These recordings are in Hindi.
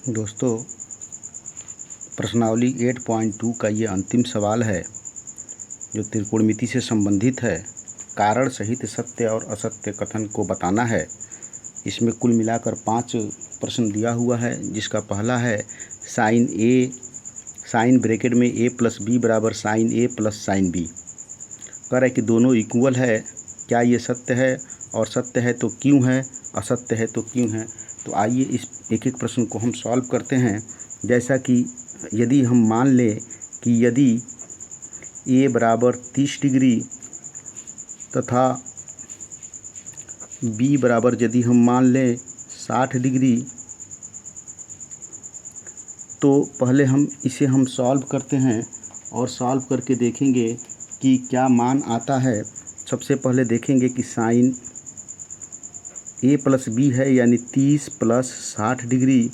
दोस्तों, प्रश्नावली 8.2 का ये अंतिम सवाल है जो त्रिकोणमिति से संबंधित है। कारण सहित सत्य और असत्य कथन को बताना है। इसमें कुल मिलाकर 5 प्रश्न दिया हुआ है, जिसका पहला है साइन ब्रैकेट में a प्लस बी बराबर साइन ए प्लस साइन बी। कह रहा है कि दोनों इक्वल है, क्या ये सत्य है, और सत्य है तो क्यों है, असत्य है तो क्यों है। तो आइए इस एक एक प्रश्न को हम सॉल्व करते हैं। जैसा कि यदि हम मान लें कि यदि a बराबर 30 डिग्री तथा b बराबर यदि हम मान लें 60 डिग्री, तो पहले हम इसे सॉल्व करते हैं और सॉल्व करके देखेंगे कि क्या मान आता है। सबसे पहले देखेंगे कि साइन a प्लस बी है, यानी 30 प्लस 60 डिग्री,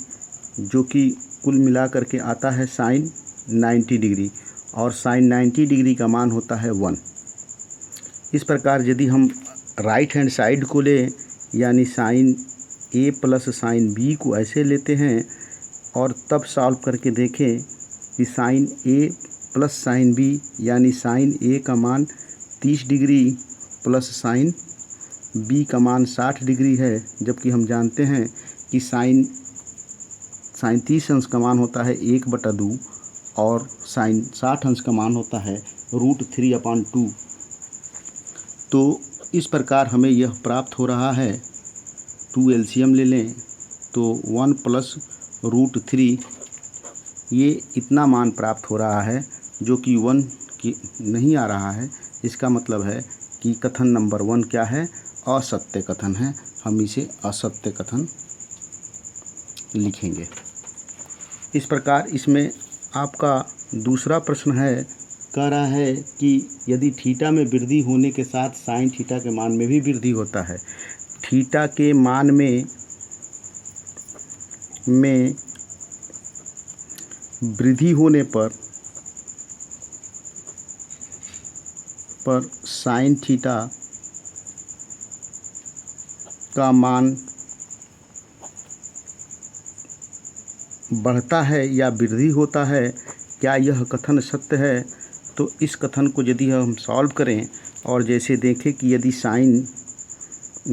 जो कि कुल मिला करके आता है साइन 90 डिग्री, और साइन 90 डिग्री का मान होता है 1। इस प्रकार यदि हम राइट हैंड साइड को लें, यानी sine a plus sine b को ऐसे लेते हैं और तब सॉल्व करके देखें कि sine a plus sine b, यानी साइन a का मान 30 डिग्री प्लस साइन b का मान 60 डिग्री है, जबकि हम जानते हैं कि साइन 30 अंश का मान होता है 1/2 और साइन 60 अंश का मान होता है √3/2। तो इस प्रकार हमें यह प्राप्त हो रहा है। 2 एलसीएम ले लें तो 1 प्लस √3, ये इतना मान प्राप्त हो रहा है, जो कि 1 की नहीं आ रहा है। इसका मतलब है कि कथन नंबर 1 क्या है, असत्य कथन है। हम इसे असत्य कथन लिखेंगे। इस प्रकार इसमें आपका दूसरा प्रश्न है, कह रहा है कि यदि थीटा में वृद्धि होने के साथ साइन थीटा के मान में भी वृद्धि होता है। थीटा के मान में वृद्धि होने पर साइन थीटा का मान बढ़ता है या वृद्धि होता है, क्या यह कथन सत्य है। तो इस कथन को यदि हम सॉल्व करें और जैसे देखें कि यदि साइन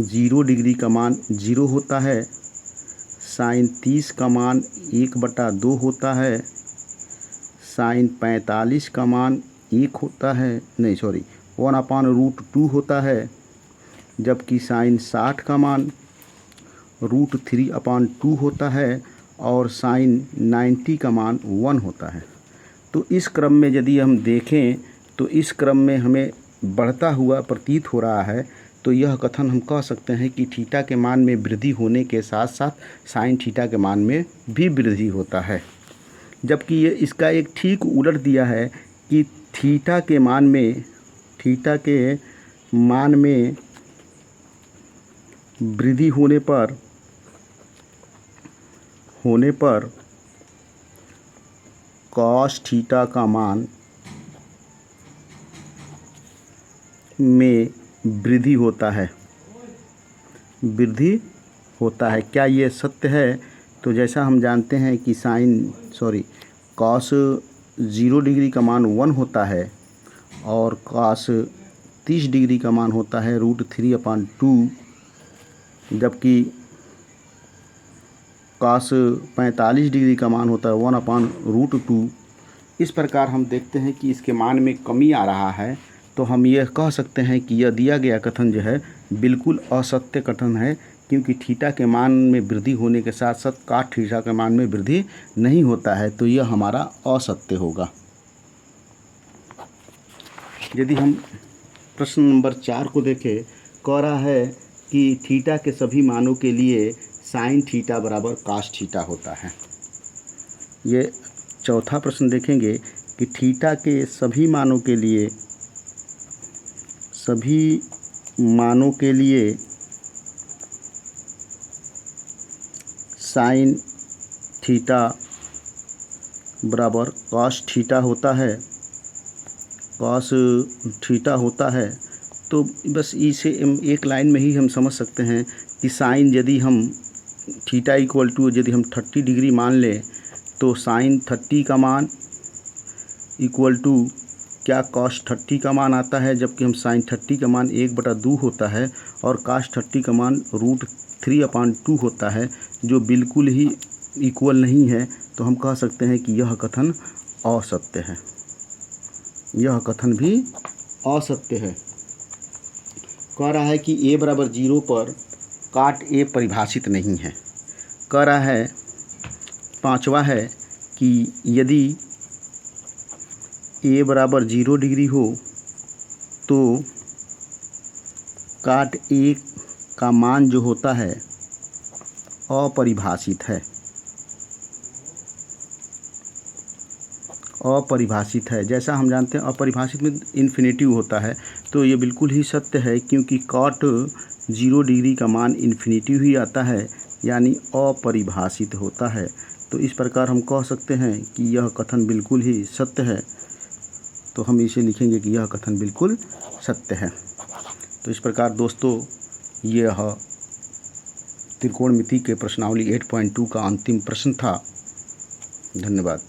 0 डिग्री का मान 0 होता है, साइन 30 का मान 1/2 होता है, साइन 45 का मान 1 होता है, 1/√2 होता है, जबकि साइन 60 का मान √3/2 होता है, और साइन 90 का मान 1 होता है। तो इस क्रम में यदि हम देखें तो इस क्रम में हमें बढ़ता हुआ प्रतीत हो रहा है। तो यह कथन हम कह सकते हैं कि थीटा के मान में वृद्धि होने के साथ साथ साइन थीटा के मान में भी वृद्धि होता है। जबकि ये इसका एक ठीक उलट दिया है कि थीटा के मान में वृद्धि होने पर कॉस थीटा का मान में वृद्धि होता है। क्या ये सत्य है। तो जैसा हम जानते हैं कि कॉस 0 डिग्री का मान 1 होता है और कॉस 30 डिग्री का मान होता है √3/2, जबकि कॉस 45 डिग्री का मान होता है 1/√2। इस प्रकार हम देखते हैं कि इसके मान में कमी आ रहा है। तो हम यह कह सकते हैं कि यह दिया गया कथन जो है बिल्कुल असत्य कथन है, क्योंकि थीटा के मान में वृद्धि होने के साथ साथ कॉस थीटा के मान में वृद्धि नहीं होता है। तो यह हमारा असत्य होगा। यदि हम प्रश्न नंबर 4 को देखें, कह रहा है कि थीटा के सभी मानों के लिए साइन थीटा बराबर कॉस थीटा होता है। ये चौथा प्रश्न देखेंगे कि थीटा के सभी मानों के लिए साइन थीटा बराबर कॉस थीटा होता है। तो बस इसे एक लाइन में ही हम समझ सकते हैं कि साइन यदि हम थीटा इक्वल टू यदि हम 30 डिग्री मान लें तो साइन 30 का मान इक्वल टू क्या कॉस 30 का मान आता है, जबकि हम साइन 30 का मान 1/2 होता है और कास 30 का मान √3/2 होता है, जो बिल्कुल ही इक्वल नहीं है। तो हम कह सकते हैं कि यह कथन असत्य है, यह कथन भी असत्य है। कह रहा है कि a बराबर 0 पर काट a परिभाषित नहीं है। कह रहा है 5वां है कि यदि a बराबर 0 डिग्री हो तो काट a का मान जो होता है अपरिभाषित है, अपरिभाषित है। जैसा हम जानते हैं अपरिभाषित में इन्फिनेटिव होता है, तो ये बिल्कुल ही सत्य है, क्योंकि कॉट 0 डिग्री का मान इन्फिनेटिव ही आता है, यानी अपरिभाषित होता है। तो इस प्रकार हम कह सकते हैं कि यह कथन बिल्कुल ही सत्य है। तो हम इसे लिखेंगे कि यह कथन बिल्कुल सत्य है। तो इस प्रकार दोस्तों यह त्रिकोणमिति के प्रश्नावली 8.2 का अंतिम प्रश्न था। धन्यवाद।